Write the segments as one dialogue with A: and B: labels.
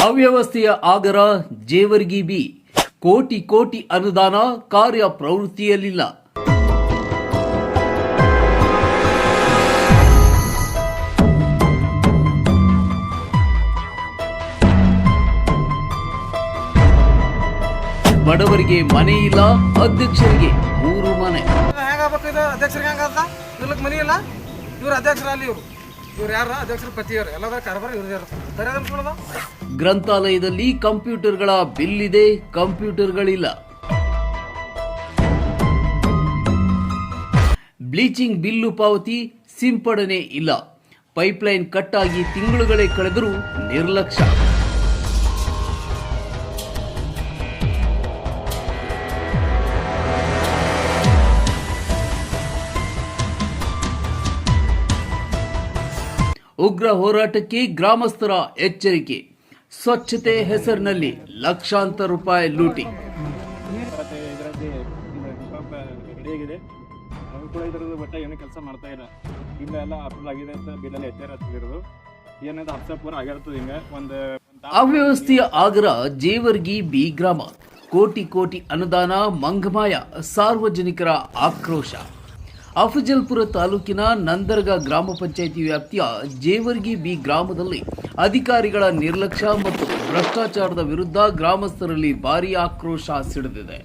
A: ಅವ್ಯವಸ್ಥೆಯ ಆಗರ Jevargi B. ಕೋಟಿ ಕೋಟಿ ಅನುದಾನ ಕಾರ್ಯ ಪ್ರವೃತ್ತಿಯಲ್ಲಿಲ್ಲ. ಬಡವರಿಗೆ ಮನೆ ಇಲ್ಲ, ಅಧ್ಯಕ್ಷರಿಗೆ 3 ಮನೆ.
B: ಅಧ್ಯಕ್ಷರಿಗೆ ಇವ್ರಿಗೆ ಮನೆ ಇಲ್ಲ, ಇವ್ರ ಅಧ್ಯಕ್ಷರಲ್ಲಿ ಇವ್ರು ಯಾರ ಅಧ್ಯಕ್ಷರ ಪತಿಯವರು ಎಲ್ಲದ ಕಾರ್ಬಾರ್ ಇವ್ರದ್ದು.
A: ಗ್ರಂಥಾಲಯದಲ್ಲಿ ಕಂಪ್ಯೂಟರ್ಗಳ ಬಿಲ್ ಇದೆ, ಕಂಪ್ಯೂಟರ್ಗಳಿಲ್ಲ. ಬ್ಲೀಚಿಂಗ್ ಬಿಲ್ಲು ಪಾವತಿ, ಸಿಂಪಡಣೆ ಇಲ್ಲ. ಪೈಪ್ಲೈನ್ ಕಟ್ಟಾಗಿ ತಿಂಗಳುಗಳೇ ಕಳೆದರೂ ನಿರ್ಲಕ್ಷ್ಯ. ಉಗ್ರ ಹೋರಾಟಕ್ಕೆ ಗ್ರಾಮಸ್ಥರ ಎಚ್ಚರಿಕೆ. ಸ್ವಚ್ಛತೆ ಹೆಸರಿನಲ್ಲಿ ಲಕ್ಷಾಂತರ ರೂಪಾಯಿ ಲೂಟಿ.
C: ಕೆಲಸ ಮಾಡ್ತಾ ಇಲ್ಲ, ಇಲ್ಲೆಲ್ಲ ಅಪ್ರೂವ್ ಆಗಿದೆ ಅಂತ ಬಿಲ್ಲಲ್ಲಿ ಎಚ್ಚರಿರೋದು ಏನಾದ್ರು ಹಪ್ಸಪೂರ ಆಗಿರ್ತದೆ. ಹಿಂಗ ಒಂದು
A: ಅವ್ಯವಸ್ಥೆಯ ಆಗರ ಜೇವರ್ಗಿ ಬಿ ಗ್ರಾಮ. ಕೋಟಿ ಕೋಟಿ ಅನುದಾನ ಮಂಗಮಾಯ, ಸಾರ್ವಜನಿಕರ ಆಕ್ರೋಶ. ಅಫಜಲ್ಪುರ ತಾಲೂಕಿನ ನಂದರ್ಗ ಗ್ರಾಮ ಪಂಚಾಯಿತಿ ವ್ಯಾಪ್ತಿಯ ಜೇವರ್ಗಿ ಬಿ ಗ್ರಾಮದಲ್ಲಿ ಅಧಿಕಾರಿಗಳ ನಿರ್ಲಕ್ಷ್ಯ ಮತ್ತು ಭ್ರಷ್ಟಾಚಾರದ ವಿರುದ್ಧ ಗ್ರಾಮಸ್ಥರಲ್ಲಿ ಭಾರೀ ಆಕ್ರೋಶ ಸಿಡಿದಿದೆ.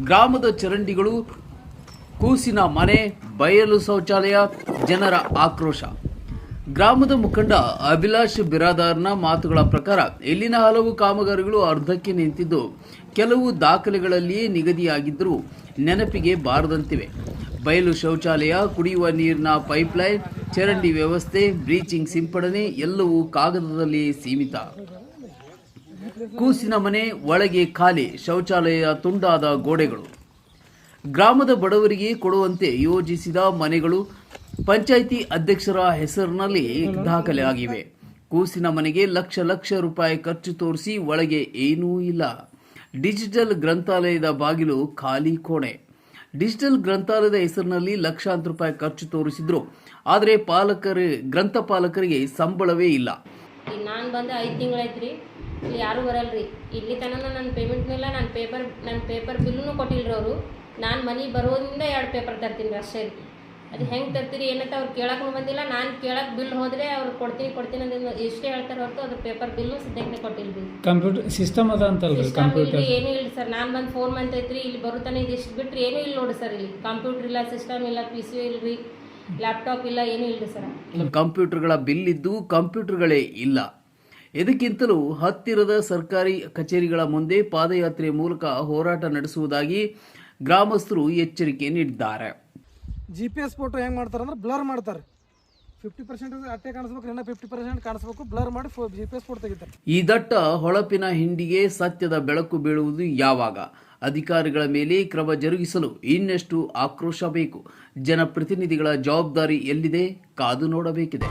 A: ಗ್ರಾಮದ ಚರಂಡಿಗಳು, ಕೂಸಿನ ಮನೆ, ಬಯಲು ಶೌಚಾಲಯ, ಜನರ ಆಕ್ರೋಶ. ಗ್ರಾಮದ ಮುಖಂಡ ಅಭಿಲಾಷ್ ಬಿರಾದಾರ್ನ ಮಾತುಗಳ ಪ್ರಕಾರ ಇಲ್ಲಿನ ಹಲವು ಕಾಮಗಾರಿಗಳು ಅರ್ಧಕ್ಕೆ ನಿಂತಿದ್ದು, ಕೆಲವು ದಾಖಲೆಗಳಲ್ಲಿಯೇ ನಿಗದಿಯಾಗಿದ್ದರೂ ನೆನಪಿಗೆ ಬಾರದಂತಿವೆ. ಬಯಲು ಶೌಚಾಲಯ, ಕುಡಿಯುವ ನೀರಿನ ಪೈಪ್ಲೈನ್, ಚರಂಡಿ ವ್ಯವಸ್ಥೆ, ಬ್ಲೀಚಿಂಗ್ ಸಿಂಪಡಣೆ ಎಲ್ಲವೂ ಕಾಗದದಲ್ಲಿಯೇ ಸೀಮಿತ. ಕೂಸಿನ ಮನೆ ಒಳಗೆ ಖಾಲಿ, ಶೌಚಾಲಯ ತುಂಡಾದ ಗೋಡೆಗಳು. ಗ್ರಾಮದ ಬಡವರಿಗೆ ಕೊಡುವಂತೆ ಯೋಜಿಸಿದ ಮನೆಗಳು ಪಂಚಾಯಿತಿ ಅಧ್ಯಕ್ಷರ ಹೆಸರಿನಲ್ಲಿ ದಾಖಲೆ ಆಗಿವೆ. ಕೂಸಿನ ಮನೆಗೆ ಲಕ್ಷ ಲಕ್ಷ ರೂಪಾಯಿ ಖರ್ಚು ತೋರಿಸಿ ಒಳಗೆ ಏನೂ ಇಲ್ಲ. ಡಿಜಿಟಲ್ ಗ್ರಂಥಾಲಯದ ಬಾಗಿಲು ಖಾಲಿ ಕೋಣೆ. ಡಿಜಿಟಲ್ ಗ್ರಂಥಾಲಯದ ಹೆಸರಿನಲ್ಲಿ ಲಕ್ಷಾಂತರ ರೂಪಾಯಿ ಖರ್ಚು ತೋರಿಸಿದ್ರು, ಆದರೆ ಗ್ರಂಥಪಾಲಕರಿಗೆ ಸಂಬಳವೇ ಇಲ್ಲ.
D: ನಾನು ಬಂದು 5 ತಿಂಗಳಾಯ್ತು, ಇಲ್ಲಿ ಯಾರೂ ಬರಲ್ರಿ. ಇಲ್ಲಿ ತನಕ ನನ್ನ ಪೇಮೆಂಟ್ನೂ ಇಲ್ಲ, ನನ್ನ ಪೇಪರ್ ಬಿಲ್ಲೂ ಕೊಟ್ಟಿಲ್ರಿ ಅವರು. ನಾನು ಮನೆಗೆ ಬರೋದ್ರಿಂದ 2 ಪೇಪರ್ ತರ್ತೀನಿ ರೀ ಅಷ್ಟೇ ರೀ. ಅದು ಹೆಂಗೆ ತರ್ತೀರಿ ಏನಂತ ಅವ್ರು ಕೇಳಕ್ಕೂ ಬಂದಿಲ್ಲ. ನಾನು ಕೇಳಕ್ಕೆ ಬಿಲ್ ಹೋದರೆ ಅವ್ರು ಕೊಡ್ತೀನಿ ಅಂತ ಇಷ್ಟೇ ಹೇಳ್ತಾರೆ ಹೊರತು ಅದ್ರ ಪೇಪರ್ ಬಿಲ್ಲು ಸದ್ಯಕ್ಕೆ ಕೊಟ್ಟಿಲ್ಲ ರೀ.
E: ಕಂಪ್ಯೂಟರ್ ಸಿಸ್ಟಮ್ ಅದ ಅಂತಲ್ರಿ? ಕಂಪ್ಯೂಟರ್
D: ಏನೂ ಇಲ್ಲ ಸರ್. ನಾನು ಬಂದು 4 ಮಂತ್ ಐತ್ರಿ, ಇಲ್ಲಿ ಬರುತ್ತಾನೆ ಇದಿಷ್ಟು ಬಿಟ್ಟರೆ ಏನೂ ಇಲ್ಲ ನೋಡಿ ಸರ್. ಇಲ್ಲಿ ಕಂಪ್ಯೂಟರ್ ಇಲ್ಲ, ಸಿಸ್ಟಮ್ ಇಲ್ಲ, PC ಇಲ್ಲ ರೀ, ಲ್ಯಾಪ್ಟಾಪ್ ಇಲ್ಲ, ಏನೂ ಇಲ್ಲ ಸರ್.
A: ಕಂಪ್ಯೂಟರ್ಗಳ ಬಿಲ್ ಇದ್ದು ಕಂಪ್ಯೂಟರ್ಗಳೇ ಇಲ್ಲ. ಇದಕ್ಕಿಂತಲೂ ಹತ್ತಿರದ ಸರ್ಕಾರಿ ಕಚೇರಿಗಳ ಮುಂದೆ ಪಾದಯಾತ್ರೆ ಮೂಲಕ ಹೋರಾಟ ನಡೆಸುವುದಾಗಿ ಗ್ರಾಮಸ್ಥರು ಎಚ್ಚರಿಕೆ ನೀಡಿದ್ದಾರೆ.
B: GPS ಫೋಟೋ ಹೆಂಗೆ ಮಾಡ್ತಾರೆ ಅಂದ್ರೆ ಬ್ಲರ್ ಮಾಡ್ತಾರೆ. 50% ಅಟ್ಟೆ ಕಾಣಿಸ್ಬೇಕು, ಇನ್ನು 50% ಕಾಣಿಸ್ಬೇಕು, ಬ್ಲರ್ ಮಾಡಿ GPS ಫೋಟೋ ತೆಗಿತಾರೆ.
A: ಈ ದಟ್ಟ ಹೊಳಪಿನ ಹಿಂಡಿಗೆ ಸತ್ಯದ ಬೆಳಕು ಬೀಳುವುದು ಯಾವಾಗ? ಅಧಿಕಾರಿಗಳ ಮೇಲೆ ಕ್ರಮ ಜರುಗಿಸಲು ಇನ್ನೆಷ್ಟು ಆಕ್ರೋಶ ಬೇಕು? ಜನಪ್ರತಿನಿಧಿಗಳ ಜವಾಬ್ದಾರಿ ಎಲ್ಲಿದೆ? ಕಾದು ನೋಡಬೇಕಿದೆ.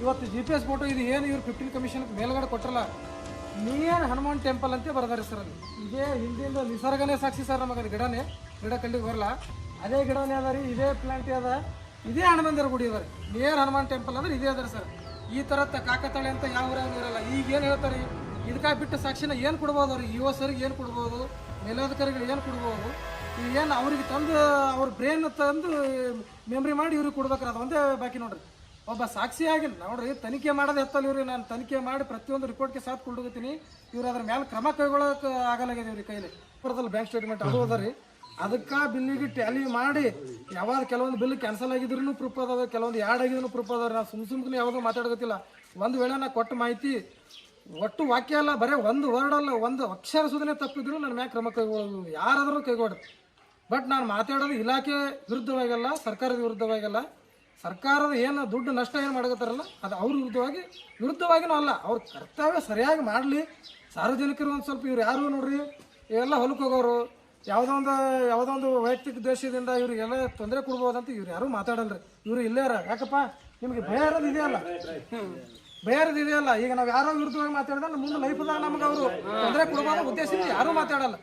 B: ಇವತ್ತು GPS ಫೋಟೋ ಇದು ಏನು ಇವ್ರು 15 ಕಮಿಷನ್ ಮೇಲ್ಗಡೆ ಕೊಟ್ಟರಲ್ಲ, ನೀನು ಹನುಮಾನ್ ಟೆಂಪಲ್ ಅಂತ ಬರ್ದಾರೆ ಸರ್. ಅಲ್ಲಿ ಇದೇ ಹಿಂದಿಂದ ನಿಸರ್ಗನೇ ಸಾಕ್ಷಿ ಸರ್. ನಮಗೆ ಗಿಡ ಕಲ್ಲಿಗೆ ಬರಲ್ಲ, ಅದೇ ಗಿಡನೇ ಅದ ರೀ, ಇದೇ ಪ್ಲಾಂಟ್ ಅದ, ಇದೇ ಹನುಮಂದಿರ ಗುಡಿ ಅದ ರೀ. ನಿಯರ್ ಹನುಮಾನ್ ಟೆಂಪಲ್ ಅಂದ್ರೆ ಇದೇ ಅದ ಸರ್. ಈ ಥರ ಕಾಕತಾಳೆ ಅಂತ ಯಾವ ಇರಲ್ಲ. ಈಗ ಏನು ಹೇಳ್ತಾರೆ, ಇದಕ್ಕಾಗಿ ಬಿಟ್ಟು ಸಾಕ್ಷಿನ ಏನು ಕೊಡ್ಬೋದು ಅವ್ರಿಗೆ? ಯುವ ಸರ್ಗೆ ಏನು ಕೊಡ್ಬೋದು? ಮೇಲಧಿಕಾರಿಗಳು ಏನು ಕೊಡ್ಬೋದು? ಏನು ಅವ್ರಿಗೆ ತಂದು ಅವ್ರ ಬ್ರೇನ್ ತಂದು ಮೆಮ್ರಿ ಮಾಡಿ ಇವ್ರಿಗೆ ಕೊಡ್ಬೇಕ್ರೆ ಅದು ಒಂದೇ ಬಾಕಿ ನೋಡ್ರಿ. ಒಬ್ಬ ಸಾಕ್ಷಿಯಾಗಿ ನೋಡ್ರಿ, ತನಿಖೆ ಮಾಡೋದು ಎತ್ತಲ್ಲ ಇವ್ರಿ. ನಾನು ತನಿಖೆ ಮಾಡಿ ಪ್ರತಿಯೊಂದು ರಿಪೋರ್ಟ್ಗೆ ಸಾಥ್ ಕೊಂಡೋಗ್ತೀನಿ. ಇವ್ರು ಅದ್ರ ಮೇಲೆ ಕ್ರಮ ಕೈಗೊಳ್ಳೋಕೆ ಆಗಲಾಗಿದೆ ಇವ್ರಿಗೆ ಕೈಲಿ. ಬರೋದಲ್ಲ ಬ್ಯಾಂಕ್ ಸ್ಟೇಟ್ಮೆಂಟ್ ಅದು ಅದ ರೀ. ಅದಕ್ಕೆ ಬಿಲ್ಲಿಗೆ ಟ್ಯಾಲಿ ಮಾಡಿ ಯಾವಾಗ ಕೆಲವೊಂದು ಬಿಲ್ ಕ್ಯಾನ್ಸಲ್ ಆಗಿದ್ರು ಪ್ರೂಫ್ ಅದಾವೆ, ಕೆಲವೊಂದು ಆ್ಯಡ್ ಆಗಿದ್ರು ಪ್ರೂಫ್ ಅದಾವೆ. ನಾವು ಸುಮ್ಮನೆ ಯಾವುದೋ ಮಾತಾಡೋದಿಲ್ಲ. ಒಂದು ವೇಳೆ ನಾ ಕೊಟ್ಟ ಮಾಹಿತಿ ಒಟ್ಟು ವಾಕ್ಯ ಅಲ್ಲ, ಬರೀ ಒಂದು ವರ್ಡ್ ಅಲ್ಲ, ಒಂದು ಅಕ್ಷರ ಸುಧನೆ ತಪ್ಪಿದ್ರು ನನ್ನ ಮ್ಯಾಗ ಕ್ರಮ ಕೈಗೊಳ್ಳೋದು, ಯಾರಾದರೂ ಕೈಗೊಡ್ರಿ. ಬಟ್ ನಾನು ಮಾತಾಡೋದು ಇಲಾಖೆ ವಿರುದ್ಧವಾಗಲ್ಲ, ಸರ್ಕಾರದ ವಿರುದ್ಧವಾಗಲ್ಲ. ಸರ್ಕಾರದ ಏನು ದುಡ್ಡು ನಷ್ಟ ಏನು ಮಾಡಕತ್ತಾರಲ್ಲ ಅದು ಅವ್ರ ವಿರುದ್ಧವಾಗಿನೂ ಅಲ್ಲ, ಅವ್ರ ಕರ್ತವ್ಯ ಸರಿಯಾಗಿ ಮಾಡಲಿ. ಸಾರ್ವಜನಿಕರು ಒಂದು ಸ್ವಲ್ಪ ಇವ್ರು ಯಾರು ನೋಡ್ರಿ ಇವೆಲ್ಲ ಹೊಲಕ್ಕೆ ಹೋಗೋರು, ಯಾವುದೋ ಒಂದು ವೈಯಕ್ತಿಕ ದ್ವೇಷದಿಂದ ಇವ್ರಿಗೆಲ್ಲ ತೊಂದರೆ ಕೊಡ್ಬೋದಂತ ಇವ್ರು ಯಾರೂ ಮಾತಾಡಲ್ರಿ. ಇವರು ಇಲ್ಲೇ ಯಾಕಪ್ಪ ನಿಮಗೆ ಭಯ ಇರೋದು ಇದೆಯಲ್ಲ, ಭಯ ಇರೋದು ಇದೆಯಲ್ಲ. ಈಗ ನಾವು ಯಾರೋ ವಿರುದ್ಧವಾಗಿ ಮಾತಾಡಿದ್ರೆ ಮುಂದೆ ಲೈಫ್ದಾಗ ನಮ್ಗೆ ಅವರು ತೊಂದರೆ ಕೊಡ್ಬೋದ ಉದ್ದೇಶದಿಂದ ಯಾರೂ ಮಾತಾಡಲ್ಲ.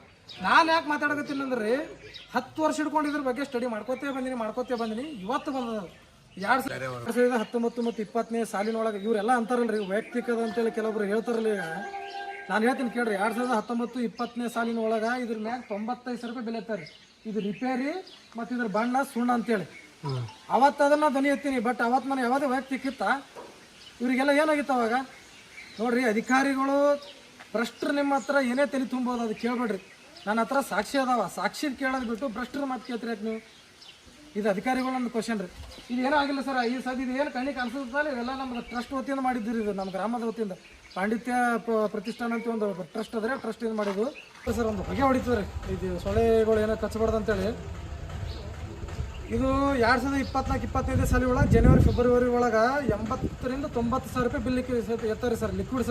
B: ನಾನು ಯಾಕೆ ಮಾತಾಡಕತ್ತೀನಿ ಅಂದ್ರೆ 10 ವರ್ಷ ಹಿಡ್ಕೊಂಡು ಇದ್ರ ಬಗ್ಗೆ ಸ್ಟಡಿ ಮಾಡ್ಕೋತೇ ಬಂದಿನಿ. ಇವತ್ತು ಬಂದದ 2019 ಮತ್ತು 2020ನೇ ಸಾಲಿನೊಳಗೆ ಇವರೆಲ್ಲ ಅಂತಾರಲ್ರಿ ವೈಯಕ್ತಿಕದ ಅಂತೇಳಿ ಕೆಲವೊಬ್ರು ಹೇಳ್ತಾರಲ್ಲ. ಈಗ ನಾನು ಹೇಳ್ತೀನಿ ಕೇಳ್ರಿ, 2019-20ನೇ ಸಾಲಿನೊಳಗೆ ಇದ್ರ ಮ್ಯಾಗ 95,000 ರೂಪಾಯಿ ಬೆಲೆ ಇರ್ತಾರೆ. ಇದು ರಿಪೇರಿ ಮತ್ತು ಇದ್ರ ಬಣ್ಣ ಸುಣ್ಣ ಅಂತೇಳಿ ಅವತ್ತು ಅದನ್ನು ಧ್ವನಿ ಎತ್ತೀನಿ. ಬಟ್ ಅವತ್ತು ನಾನು ಯಾವುದೇ ವೈಯಕ್ತಿಕ ಇತ್ತ ಇವರಿಗೆಲ್ಲ ಏನಾಗಿತ್ತು ಅವಾಗ ನೋಡ್ರಿ. ಅಧಿಕಾರಿಗಳು ಭ್ರಷ್ಟರು ನಿಮ್ಮ ಹತ್ರ ಏನೇ ತಲೆ ತುಂಬೋದು ಅದು ಕೇಳ್ಬೇಡ್ರಿ. ನನ್ನ ಹತ್ರ ಸಾಕ್ಷಿ ಅದಾವ, ಸಾಕ್ಷಿ ಕೇಳೋದು ಬಿಟ್ಟು ಭ್ರಷ್ಟರು ಮಾತು ಕೇಳ್ತೀರಿ ಯಾಕೆ ನೀವು? ಇದು ಅಧಿಕಾರಿಗಳು ನನ್ನ ಕ್ವಶನ್ ರೀ. ಇದು ಏನೂ ಆಗಿಲ್ಲ ಸರ್. ಈ ಸದ್ಯ ಇದು ಏನು ಕಣ್ಣಿಗೆ ಅನ್ಸುತ್ತಲ್ಲ, ಇವೆಲ್ಲ ನಮ್ಗೆ ಟ್ರಸ್ಟ್ ವತಿಯಿಂದ ಮಾಡಿದ್ದೀರಿ. ಇದು ನಮ್ಮ ಗ್ರಾಮದ ವತಿಯಿಂದ ಪಾಂಡಿತ್ಯ ಪ್ರತಿಷ್ಠಾನ ಅಂತ ಒಂದು ಟ್ರಸ್ಟ್ ಅದ್ರೆ ಟ್ರಸ್ಟ್ ಏನು ಮಾಡಿದ್ದು ಸರ್. ಒಂದು ಹೊಗೆ ಹೊಡಿತದ್ರಿ ಇದು ಸೊಳ್ಳೆಗಳು ಏನೋ ಕಚ್ಚಬಾರ್ದು ಅಂತೇಳಿ. ಇದು 2024-25ನೇ ಸಾಲಿ ಒಳಗೆ ಜನವರಿ ಫೆಬ್ರವರಿ ಒಳಗೆ 80,000 to 90,000 ರೂಪಾಯಿ ಬಿಲ್ ಎತ್ತಾರೆ ಸರ್. ಲಿಕ್ವಿಡ್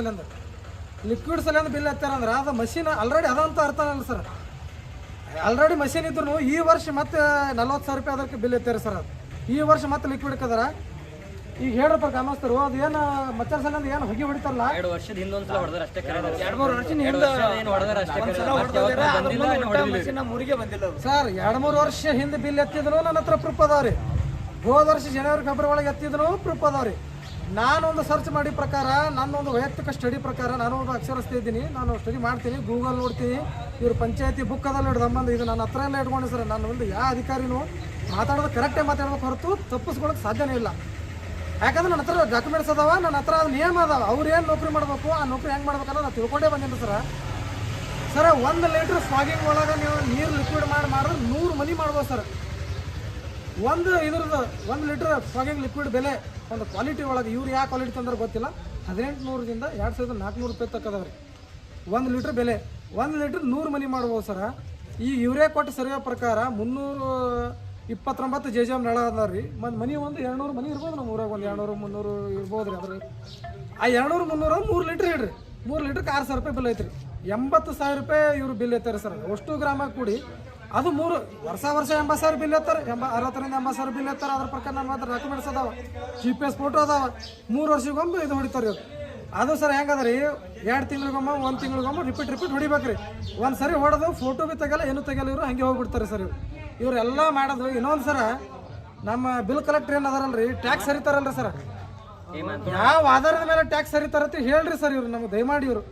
B: ಸಲಿಂದ ಬಿಲ್ ಎತ್ತಾರ ಅಂದ್ರೆ ಅದು ಮಷೀನ್ ಆಲ್ರೆಡಿ ಅದಂತ ಅರ್ಥ ಅಲ್ಲ ಸರ್. ಆಲ್ರೆಡಿ ಮಷೀನ್ ಇದ್ರು ಈ ವರ್ಷ ಮತ್ತೆ 40,000 ರೂಪಾಯಿ ಅದಕ್ಕೆ ಬಿಲ್ ಎತ್ತಾರೆ ಸರ್. ಅದು ಈ ವರ್ಷ ಮತ್ತೆ ಲಿಕ್ವಿಡ್ ಇಕ್ಕದಾರ. ಈಗ ಹೇಳ್ರಪ್ಪ ಗ್ರಾಮಸ್ಥರು, ಅದು ಏನು ಮಚ್ಚರ ಸಲಿಂದ ಏನು ಹೊಗೆ ಹೊಡಿತಾರಲ್ಲ,
F: 2 ವರ್ಷದ ಹಿಂದೊಂದ್ಸಲ ಹೊಡೆದಾರ ಅಷ್ಟೇ.
B: 2-3 ವರ್ಷ ಸರ್. 2-3 ವರ್ಷ ಹಿಂದೆ ಬಿಲ್ ಎತ್ತಿದ್ರು ನನ್ನ ಹತ್ರ ಪ್ರೂಫ್ ಅದಾವ್ರಿ. ಹೋದ ವರ್ಷ ಜನವರಿ ಫೆಬ್ರವರಿ ಒಳಗೆ ಎತ್ತಿದ್ರು ಪ್ರೂಫ್ ಅದಾವ್ರಿ. ನಾನೊಂದು ಸರ್ಚ್ ಮಾಡಿ ಪ್ರಕಾರ, ನನ್ನೊಂದು ವೈಯಕ್ತಿಕ ಸ್ಟಡಿ ಪ್ರಕಾರ, ನಾನು ಒಂದು ಅಕ್ಷರಸ್ಥ ಇದ್ದೀನಿ, ನಾನು ಸ್ಟಡಿ ಮಾಡ್ತೀನಿ, ಗೂಗಲ್ ನೋಡ್ತೀನಿ, ಇವ್ರು ಪಂಚಾಯತಿ ಬುಕ್ ಅದಲ್ಲ ಹಿಡ್ದಮ್ಮಂದು ಇದು ನನ್ನ ಹತ್ರ ಎಲ್ಲ ಇಟ್ಕೊಂಡು ಸರ್. ನಾನು ಒಂದು ಯಾವ ಅಧಿಕಾರಿನೂ ಮಾತಾಡೋದು ಕರೆಕ್ಟೇ ಮಾತಾಡ್ಬೇಕು ಹೊರತು ತಪ್ಪಿಸ್ಕೊಳಕ್ಕೆ ಸಾಧ್ಯನೇ ಇಲ್ಲ. ಯಾಕಂದ್ರೆ ನನ್ನ ಹತ್ರ ಡಾಕ್ಯುಮೆಂಟ್ಸ್ ಅದಾವ, ನನ್ನ ಹತ್ರ ಅದು ನಿಯಮ ಅದಾವ. ಅವ್ರು ಏನು ನೌಕರಿ ಮಾಡಬೇಕು, ಆ ನೌಕರಿ ಹೆಂಗೆ ಮಾಡ್ಬೇಕನ್ನೋ ನಾನು ತಿಳ್ಕೊಂಡೇ ಬಂದಿನಿ ಸರ್. 1 ಲೀಟ್ರ್ ಫಾಗಿಂಗ್ ಒಳಗೆ ನೀವು ನೀರು ಲಿಕ್ವಿಡ್ ಮಾಡಿದ್ರೆ 100 ಮನಿ ಮಾಡ್ಬೋದು ಸರ್. ಇದ್ರದ್ದು 1 ಲೀಟ್ರ್ ಫಾಗಿಂಗ್ ಲಿಕ್ವಿಡ್ ಬೆಲೆ ಒಂದು ಕ್ವಾಲಿಟಿ ಒಳಗೆ ಇವ್ರು ಯಾವ ಕ್ವಾಲಿಟಿ ತಂದ್ರೆ ಗೊತ್ತಿಲ್ಲ, 1800ರಿಂದ 2,400 ರೂಪಾಯಿ ತಕ್ಕದವ್ರಿ 1 ಲೀಟ್ರ್ ಬೆಲೆ. 1 ಲೀಟ್ರ್ 100 ಮನಿ ಮಾಡ್ಬೋದು ಸರ. ಈ ಇವರೇ ಕೊಟ್ಟು ಸರ್ವೆ ಪ್ರಕಾರ 329 JJM ನಳ ಅದ ರೀ. ಮನಿ ಒಂದು 200 ಮನಿ ಇರ್ಬೋದು ನಮ್ಮ ಊರಾಗ, ಒಂದು 200-300 ಇರ್ಬೋದು ರೀ. ಅದ್ರ ಆ 200-300 3 ಲೀಟ್ರ್ ಹೇಳ್ರಿ, 3 ಲೀಟ್ರಿಗೆ 6,000 ರೂಪಾಯಿ ಬಿಲ್ ಐತ್ರಿ. 80,000 ರೂಪಾಯಿ ಇವ್ರು ಬಿಲ್ ಐತಾರೆ ಸರ್. ಅಷ್ಟು ಗ್ರಾಮ ಕೂಡಿ ಅದು ವರ್ಷ 80,000 ಬಿಲ್ ಎತ್ತಾರೆ, 60,000-ರಿಂದ 80,000 ಬಿಲ್ ಎತ್ತಾರೆ. ಅದ್ರ ಪ್ರಕಾರ ನಮ್ಮ ಹತ್ರ ಡಾಕ್ಯುಮೆಂಟ್ಸ್ ಅದಾವ, GPS ಫೋಟೋ ಅದಾವ. 3 ವರ್ಷಕ್ಕೊಮ್ಮೆ ಇದು ಹೊಡಿತಾರೆ ಇವ್ರು. ಅದು ಸರ್ ಹೆಂಗದ ರೀ, 2 ತಿಂಗಳಿಗೊಮ್ಮೆ 1 ತಿಂಗಳಿಗೊಮ್ಮೆ ರಿಪೀಟ್ ಹೊಡಿಬೇಕ್ರಿ. ಒಂದು ಸರಿ ಹೊಡೆದು ಫೋಟೋ ಬಿ ತೆಗಲ್ಲ, ಏನೂ ತೆಗಲ್ಲ. ಇವರು ಹಂಗೆ ಹೋಗ್ಬಿಡ್ತಾರೆ ಸರ್. ಇವರೆಲ್ಲ ಮಾಡೋದು. ಇನ್ನೊಂದು ಸರ ನಮ್ಮ ಬಿಲ್ ಕಲೆಕ್ಟರ್ ಏನು ಅದಾರಲ್ರಿ, ಟ್ಯಾಕ್ಸ್ ಹರಿತಾರಲ್ರಿ ಸರ್. ಯಾವ ಆಧಾರದ ಮೇಲೆ ಟ್ಯಾಕ್ಸ್ ಹರಿತಾರಂತ ಹೇಳ್ರಿ ಸರ್. ಇವ್ರು ನಮ್ಗೆ ದಯಮಾಡಿ ಇವರು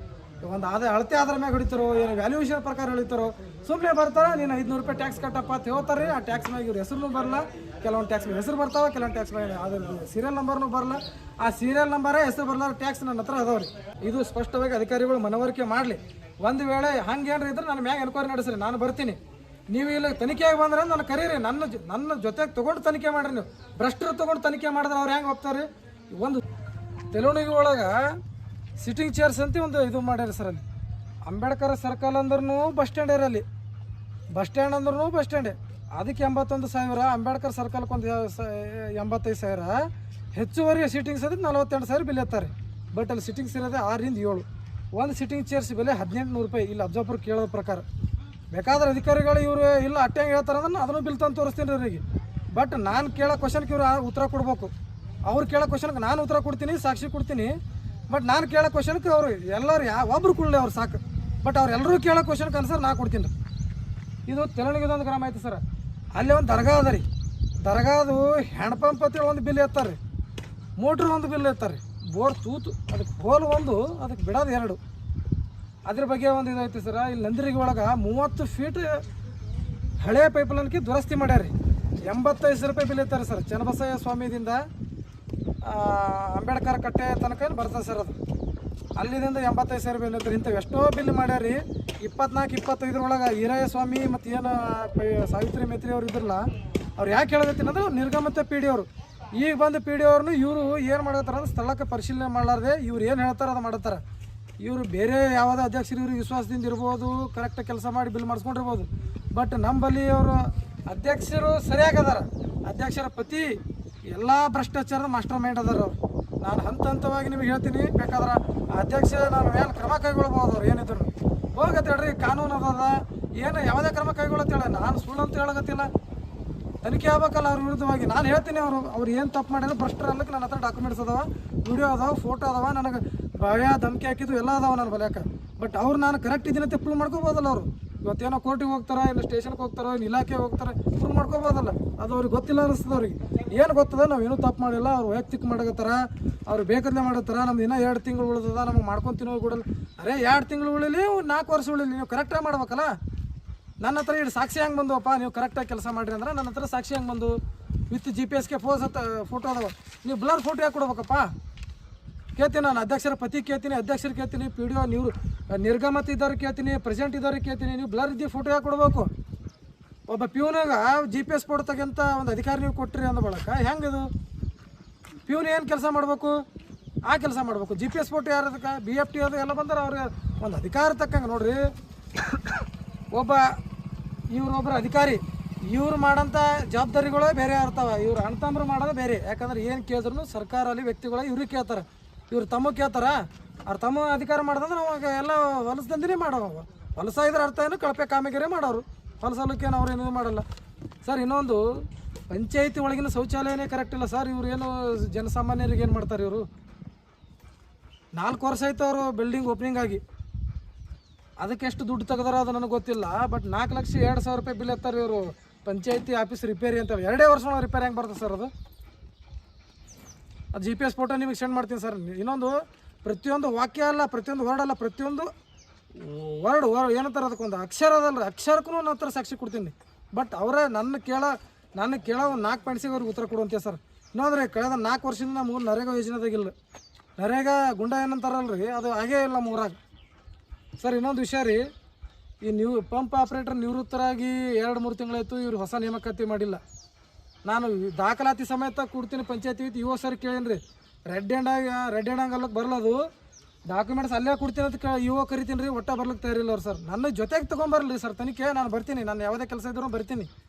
B: ಒಂದು ಅಳತೆ ಆಧಾರ ಮ್ಯಾಗ ಹೊಡಿತಾರೋ, ಏನು ವ್ಯಾಲ್ಯೂಯೇಷನ್ ಪ್ರಕಾರ ಹೊಡಿತಾರೋ, ಸುಮ್ಮನೆ ಬರ್ತಾರೆ. ನೀನು 500 ರೂಪಾಯಿ ಟ್ಯಾಕ್ಸ್ ಕಟ್ಟಪ್ಪ ಅಂತ ಹೇಳ್ತಾರೆ. ಆ ಟ್ಯಾಕ್ಸ್ ಮ್ಯಾಗ ಇವ್ರ ಹೆಸರು ಬರಲ್ಲ, ಕೆಲವೊಂದು ಟ್ಯಾಕ್ಸ್ ಹೆಸರು ಬರ್ತಾವೆ, ಕೆಲವೊಂದು ಟ್ಯಾಕ್ಸ್ ಮ್ಯಾಗ ಅದ್ರ ಸೀರಿಯಲ್ ನಂಬರ್ನು ಬರಲ್ಲ. ಆ ಸೀರಿಯಲ್ ನಂಬರೇ ಹೆಸರು ಬರಲ್ಲ, ಟ್ಯಾಕ್ಸ್ ನನ್ನ ಹತ್ರ ಅದಾವ್ರಿ. ಇದು ಸ್ಪಷ್ಟವಾಗಿ ಅಧಿಕಾರಿಗಳು ಮನವರಿಕೆ ಮಾಡಲಿ. ಒಂದು ವೇಳೆ ಹಂಗೇನ್ರಿ ಇದ್ರೆ ನನ್ನ ಮ್ಯಾಗ ಎನ್ಕ್ವೈರಿ ನಡೆಸ್ರಿ, ನಾನು ಬರ್ತೀನಿ. ನೀವು ಇಲ್ಲಿ ತನಿಖೆಯಾಗಿ ಬಂದ್ರೆ ನನ್ನ ಕರೀರಿ, ನನ್ನ ಜೊತೆಗೆ ತೊಗೊಂಡು ತನಿಖೆ ಮಾಡಿರಿ. ನೀವು ಭ್ರಷ್ಟರು ತೊಗೊಂಡು ತನಿಖೆ ಮಾಡಿದ್ರೆ ಅವ್ರು ಹೆಂಗೆ ಹೋಗ್ತಾರೆ? ಒಂದು ತೆಲುಣಿಗೆ ಒಳಗೆ ಸಿಟ್ಟಿಂಗ್ ಚೇರ್ಸ್ ಅಂತ ಒಂದು ಇದು ಮಾಡ್ಯಾರ ಸರ್. ಅಲ್ಲಿ ಅಂಬೇಡ್ಕರ್ ಸರ್ಕಲ್ ಅಂದ್ರೂ ಬಸ್ ಸ್ಟ್ಯಾಂಡ್ ಇರಲ್ಲಿ, ಬಸ್ ಸ್ಟ್ಯಾಂಡ್ ಅಂದ್ರೂ ಬಸ್ ಸ್ಟ್ಯಾಂಡೇ. ಅದಕ್ಕೆ 81,000, ಅಂಬೇಡ್ಕರ್ ಸರ್ಕಲ್ಗೆ ಒಂದು 85,000, ಹೆಚ್ಚುವರಿ ಸಿಟ್ಟಿಂಗ್ಸ್ ಅದಕ್ಕೆ 42,000 ಬಿಲ್ ಎತ್ತಾರೆ. ಬಟ್ ಅಲ್ಲಿ ಸಿಟ್ಟಿಂಗ್ಸ್ ಇರೋದೇ 6-ರಿಂದ 7. ಒಂದು ಸಿಟ್ಟಿಂಗ್ ಚೇರ್ಸ್ ಬೆಲೆ 1,800 ರೂಪಾಯಿ. ಇಲ್ಲಿ ಅಬ್ಜಾಪುರ್ ಕೇಳೋ ಪ್ರಕಾರ ಬೇಕಾದ್ರೆ ಅಧಿಕಾರಿಗಳು ಇವರು ಇಲ್ಲ ಅಟ್ಟೆ ಹೆಂಗೆ ಹೇಳ್ತಾರೆ ಅಂದ್ರೆ ಅದನ್ನು ಬಿಲ್ ತಂದು ತೋರಿಸ್ತೀನಿ ಅವರಿಗೆ. ಬಟ್ ನಾನು ಕೇಳೋ ಕ್ವಶನ್ಗೆ ಇವರು ಉತ್ತರ ಕೊಡ್ಬೇಕು. ಅವ್ರು ಕೇಳೋ ಕ್ವಶನ್ಗೆ ನಾನು ಉತ್ತರ ಕೊಡ್ತೀನಿ, ಸಾಕ್ಷಿ ಕೊಡ್ತೀನಿ. ಬಟ್ ನಾನು ಕೇಳೋ ಕ್ವಶನ್ಗೆ ಅವರು ಎಲ್ಲರೂ ಒಬ್ರು ಕೊಡಲಿ ಅವ್ರು ಸಾಕು. ಬಟ್ ಅವ್ರೆಲ್ಲರೂ ಕೇಳೋ ಕ್ವಶನ್ಗೆ ಅನ್ಸರ್ ನಾ ಕೊಡ್ತೀನಿ ರೀ. ಇದು ತೆಲುಣಿಗೆದೊಂದು ಗ್ರಾಮ ಐತೆ ಸರ್. ಅಲ್ಲಿ ಒಂದು ದರ್ಗಾ ಅದ ರೀ. ದರ್ಗಾದು ಹ್ಯಾಂಡ್ ಪಂಪ್ ಅಂತೇಳಿ ಒಂದು ಬಿಲ್ ಎತ್ತಾರೆ, ಮೋಟ್ರ್ ಒಂದು ಬಿಲ್ ಎತ್ತಾರೆ, ಬೋರ್ ತೂತು ಅದಕ್ಕೆ ಹೋಲ್ ಒಂದು, ಅದಕ್ಕೆ ಬಿಡೋದು 2. ಅದ್ರ ಬಗ್ಗೆ ಒಂದು ಇದೈತಿ ಸರ. ಇಲ್ಲಿ ನಂದಿರಿಗೆ ಒಳಗೆ 30 ಫೀಟ್ ಹಳೆಯ ಪೈಪ್ಲೈನ್ಗೆ ದುರಸ್ತಿ ಮಾಡ್ಯಾರ ರೀ. 85,000 ರೂಪಾಯಿ ಬಿಲ್ ಎತ್ತಾರೆ ಸರ್. ಚನ್ನಬಸಯ್ಯ ಸ್ವಾಮಿದಿಂದ ಅಂಬೇಡ್ಕರ್ ಕಟ್ಟೆ ತನಕ ಬರ್ತದೆ ಸರ್. ಅದು ಅಲ್ಲಿದಿಂದ 85,000 ಬಿಲ್ ಎತ್ತಾರೆ. ಇಂಥವು ಎಷ್ಟೋ ಬಿಲ್ ಮಾಡ್ಯಾರ ರೀ. 24-25 ಒಳಗೆ ಈರಯ್ಯ ಸ್ವಾಮಿ ಮತ್ತು ಏನು ಸಾವಿತ್ರಿ ಮೇತ್ರಿ ಅವ್ರು ಇದ್ರಲ್ಲ, ಅವ್ರು ಯಾಕೆ ಹೇಳಕತ್ತೀನಿ ಅಂದ್ರೆ ನಿರ್ಗಮಿತ ಪಿ ಡಿ ಅವರು. ಈಗ ಬಂದು ಪಿ ಡಿ ಅವ್ರನ್ನು ಇವರು ಏನು ಮಾಡತ್ತಾರ ಅಂದ್ರೆ ಸ್ಥಳಕ್ಕೆ ಪರಿಶೀಲನೆ ಮಾಡಲಾರ್ದೆ ಇವ್ರು ಏನು ಹೇಳ್ತಾರೆ ಅದು ಮಾಡ್ತಾರೆ. ಇವರು ಬೇರೆ ಯಾವುದೇ ಅಧ್ಯಕ್ಷರು ಇವ್ರಿಗೆ ವಿಶ್ವಾಸದಿಂದ ಇರ್ಬೋದು, ಕರೆಕ್ಟಾಗಿ ಕೆಲಸ ಮಾಡಿ ಬಿಲ್ ಮಾಡಿಸ್ಕೊಂಡಿರ್ಬೋದು. ಬಟ್ ನಮ್ಮಲ್ಲಿ ಅವರು ಅಧ್ಯಕ್ಷರು ಸರಿಯಾಗದಾರ. ಅಧ್ಯಕ್ಷರ ಪತಿ ಎಲ್ಲ ಭ್ರಷ್ಟಾಚಾರದ ಮಾಸ್ಟರ್ ಮೈಂಡ್ ಅದಾರ ಅವ್ರು. ನಾನು ಹಂತ ಹಂತವಾಗಿ ನಿಮಗೆ ಹೇಳ್ತೀನಿ, ಬೇಕಾದ್ರೆ ಅಧ್ಯಕ್ಷ ನಾನು ಮೇಲೆ ಕ್ರಮ ಕೈಗೊಳ್ಬೋದು ಅವ್ರು ಏನಿದ್ರು. ಹೋಗತ್ತೆ ಹೇಳ್ರಿ, ಕಾನೂನು ಅದ, ಏನು ಯಾವುದೇ ಕ್ರಮ ಕೈಗೊಳ್ಳತ್ತೇಳ, ನಾನು ಸುಳ್ಳು ಅಂತ ಹೇಳಕತ್ತಿಲ್ಲ. ತನಿಖೆ ಆಗ್ಬೇಕಲ್ಲ ಅವ್ರ ವಿರುದ್ಧವಾಗಿ. ನಾನು ಹೇಳ್ತೀನಿ ಅವ್ರು ಏನು ತಪ್ಪು ಮಾಡಿದ್ರು ಭ್ರಷ್ಟರಲ್ಲಕ್ಕೆ ನನ್ನ ಹತ್ರ ಡಾಕ್ಯುಮೆಂಟ್ಸ್ ಅದಾವ, ವಿಡಿಯೋ ಅದಾವ, ಫೋಟೋ ಅದಾವ, ನನಗೆ ಭಯ ಧಮಕಿ ಹಾಕಿದ್ದು ಎಲ್ಲ ಅದಾವ ನನ್ನ ಬಲ್ಯಾಕ. ಬಟ್ ಅವ್ರು ನಾನು ಕರೆಕ್ಟ್ ಇದೀನಿ ಅಂತ ಪ್ರೂವ್ ಮಾಡ್ಕೋಬೋದಲ್ಲ ಅವರು. ಇವತ್ತೇನೋ ಕೋರ್ಟಿಗೆ ಹೋಗ್ತಾರೆ, ಇಲ್ಲ ಸ್ಟೇಷನ್ಗೆ ಹೋಗ್ತಾರೋ, ಇಲ್ಲ ಇಲಾಖೆಗೆ ಹೋಗ್ತಾರೆ, ಪ್ರೂವ್ ಮಾಡ್ಕೋಬೋದಲ್ಲ. ಅದು ಅವ್ರಿಗೆ ಗೊತ್ತಿಲ್ಲ ಅನಿಸ್ತದೆ. ಅವ್ರಿಗೆ ಏನು ಗೊತ್ತದ, ನಾವು ಏನೂ ತಪ್ಪು ಮಾಡಿಲ್ಲ, ಅವ್ರು ವೈಯಕ್ತಿಕ ಮಾಡಕತ್ತಾರ, ಅವ್ರು ಬೇಕಾದ್ರೆ ಮಾಡತ್ತಾರ. ನಮ್ದು ಇನ್ನೂ 2 ತಿಂಗಳು ಉಳಿದದ, ನಮಗೆ ಮಾಡ್ಕೊತೀನೋ ಕೊಡಲ್ಲ. ಅರೇ 2 ತಿಂಗಳು ಉಳಿಲಿ, 4 ವರ್ಷ ಉಳಿಲಿ, ನೀವು ಕರೆಕ್ಟಾಗಿ ಮಾಡ್ಬೇಕಲ್ಲ. ನನ್ನ ಹತ್ರ ಇಡು ಸಾಕ್ಷಿ ಹೆಂಗೆ ಬಂದುವಪ್ಪ, ನೀವು ಕರೆಕ್ಟಾಗಿ ಕೆಲಸ ಮಾಡಿರಿ ಅಂದ್ರೆ ನನ್ನ ಹತ್ರ ಸಾಕ್ಷಿ ಹೆಂಗೆ ಬಂದು ವಿತ್ GPS ಫೋಟೋ ಅದಾವ. ನೀವು ಬ್ಲರ್ ಫೋಟೋ ಯಾಕೆ ಕೊಡ್ಬೇಕಪ್ಪ ಕೇಳ್ತೀನಿ. ನಾನು ಅಧ್ಯಕ್ಷರ ಪತಿ ಕೇಳ್ತೀನಿ, ಅಧ್ಯಕ್ಷರು ಕೇಳ್ತೀನಿ, PDO ನೀವು ನಿರ್ಗಮತ ಇದ್ದವ್ರು ಕೇಳ್ತೀನಿ, ಪ್ರೆಸಿಡೆಂಟ್ ಇದ್ದವ್ರಿಗೆ ಕೇಳ್ತೀನಿ. ನೀವು ಬ್ಲರ್ ಇದ್ದು ಫೋಟೋ ಯಾಕೆ ಕೊಡ್ಬೇಕು? ಒಬ್ಬ ಪ್ಯೂನಾಗ GPS ಫೋಟೋ ತಗಂತ ಒಂದು ಅಧಿಕಾರಿ ನೀವು ಕೊಟ್ಟಿರಿ ಅಂದ ಬಳಕ ಹೆಂಗದು? ಪ್ಯೂನ್ ಏನು ಕೆಲಸ ಮಾಡಬೇಕು? ಆ ಕೆಲಸ ಮಾಡಬೇಕು. GPS ಫೋಟೋ ಯಾರದಕ್ಕೆ BFT ಅದು ಎಲ್ಲ ಬಂದ್ರೆ ಅವ್ರಿಗೆ ಒಂದು ಅಧಿಕಾರ ತಕ್ಕಂಗೆ ನೋಡ್ರಿ. ಇವ್ರೊಬ್ಬರು ಅಧಿಕಾರಿ, ಇವ್ರು ಮಾಡೋಂಥ ಜವಾಬ್ದಾರಿಗಳೇ ಬೇರೆ ಇರ್ತಾವೆ. ಇವ್ರು ಅಣ್ತಂಬ್ರು ಮಾಡೋದು ಬೇರೆ. ಯಾಕಂದ್ರೆ ಏನು ಕೇಳಿದ್ರು ಸರ್ಕಾರ ಅಲ್ಲಿ ವ್ಯಕ್ತಿಗಳು ಇವ್ರಿಗೆ ಕೇಳ್ತಾರೆ, ಇವ್ರು ತಮ್ಮ ಕೇಳ್ತಾರ. ಅವ್ರು ತಮ್ಮ ಅಧಿಕಾರ ಮಾಡೋದಂದ್ರೆ ಅವಾಗ ಎಲ್ಲ ಹೊಲಸದಂದಿನೇ ಮಾಡೋವು. ಹೊಲಸ ಇದ್ರೆ ಅರ್ಥ ಏನು, ಕಳಪೆ ಕಾಮಗಾರಿ ಮಾಡೋರು. ಹೊಲಸಲಕ್ಕೇನು ಅವ್ರು ಏನೂ ಮಾಡಲ್ಲ ಸರ್. ಇನ್ನೊಂದು ಪಂಚಾಯತಿ ಒಳಗಿನ ಶೌಚಾಲಯನೇ ಕರೆಕ್ಟ್ ಇಲ್ಲ ಸರ್. ಇವ್ರು ಏನು ಜನಸಾಮಾನ್ಯರಿಗೆ ಏನು ಮಾಡ್ತಾರೆ ಇವರು? 4 ವರ್ಷ ಆಯ್ತು ಅವರು ಬಿಲ್ಡಿಂಗ್ ಓಪನಿಂಗ್ ಆಗಿ. ಅದಕ್ಕೆ ಎಷ್ಟು ದುಡ್ಡು ತೆಗೆದಾರ ಅದು ನನಗೆ ಗೊತ್ತಿಲ್ಲ. ಬಟ್ 4,02,000 ರೂಪಾಯಿ ಬಿಲ್ ಎತ್ತಾರೆ ಇವರು ಪಂಚಾಯತಿ ಆಫೀಸ್ ರಿಪೇರಿ ಅಂತ. 2 ವರ್ಷ ರಿಪೇರಿ ಹೆಂಗೆ ಬರ್ತದೆ ಸರ್ ಅದು? GPS ಫೋಟೋ ನಿಮಗೆ ಸೆಂಡ್ ಮಾಡ್ತೀನಿ ಸರ್. ಇನ್ನೊಂದು, ಪ್ರತಿಯೊಂದು ವಾಕ್ಯ ಅಲ್ಲ, ಪ್ರತಿಯೊಂದು ವರ್ಡ್ ಅಲ್ಲ, ಪ್ರತಿಯೊಂದು ವರ್ಡ್ ಏನಂತಾರೆ ಅದಕ್ಕೊಂದು ಅಕ್ಷರ ಅದಲ್ಲ, ಅಕ್ಷರಕ್ಕೂ ನನ್ನ ಹತ್ರ ಸಾಕ್ಷಿ ಕೊಡ್ತೀನಿ. ಬಟ್ ಅವರೇ ನನ್ನ ಕೇಳೋ 4 ಪಾಯಿಂಟ್ಸಿಗೆ ಅವ್ರಿಗೆ ಉತ್ತರ ಕೊಡುವಂತೆ ಸರ್. ಇನ್ನೊಂದ್ರೆ ಕಳೆದ 4 ವರ್ಷದಿಂದ ನಮಗೂ ನರೇಗಾ ಯೋಜನೆದಾಗಿಲ್ಲ. ನರೇಗಾ ಗುಂಡ ಏನಂತಾರಲ್ರಿ, ಅದು ಹಾಗೇ ಇಲ್ಲ ಮೂರಾಗ ಸರ್. ಇನ್ನೊಂದು ವಿಷಯ ರೀ, ಈ ಪಂಪ್ ಆಪ್ರೇಟರ್ ನಿವೃತ್ತರಾಗಿ 2-3 ತಿಂಗಳಾಯಿತು, ಇವ್ರು ಹೊಸ ನೇಮಕಾತಿ ಮಾಡಿಲ್ಲ. ನಾನು ದಾಖಲಾತಿ ಸಮೇತ ಕೊಡ್ತೀನಿ ಪಂಚಾಯತಿ ಇವ ಸರ್ ಕೇಳೀನಿ ರೀ. ರೆಡ್ ಹ್ಯಾಂಡ್ ಅಲ್ಲಕ್ಕೆ ಬರಲದು ಡಾಕ್ಯುಮೆಂಟ್ಸ್ ಅಲ್ಲೇ ಕೊಡ್ತೀನಿ ಅಂತ ಇವ ಕರಿತೀನಿ ರೀ. ಒಟ್ಟ ಬರ್ಲಿಕ್ಕೆ ತಯಾರಿಲ್ಲ ಅವ್ರು ಸರ್. ನನ್ನ ಜೊತೆಗೆ ತೊಗೊಂಬರಲಿ ಸರ್ ತನಿಖೆ. ನಾನು ಬರ್ತೀನಿ, ನಾನು ಯಾವುದೇ ಕೆಲಸ ಇದ್ರೂ ಬರ್ತೀನಿ.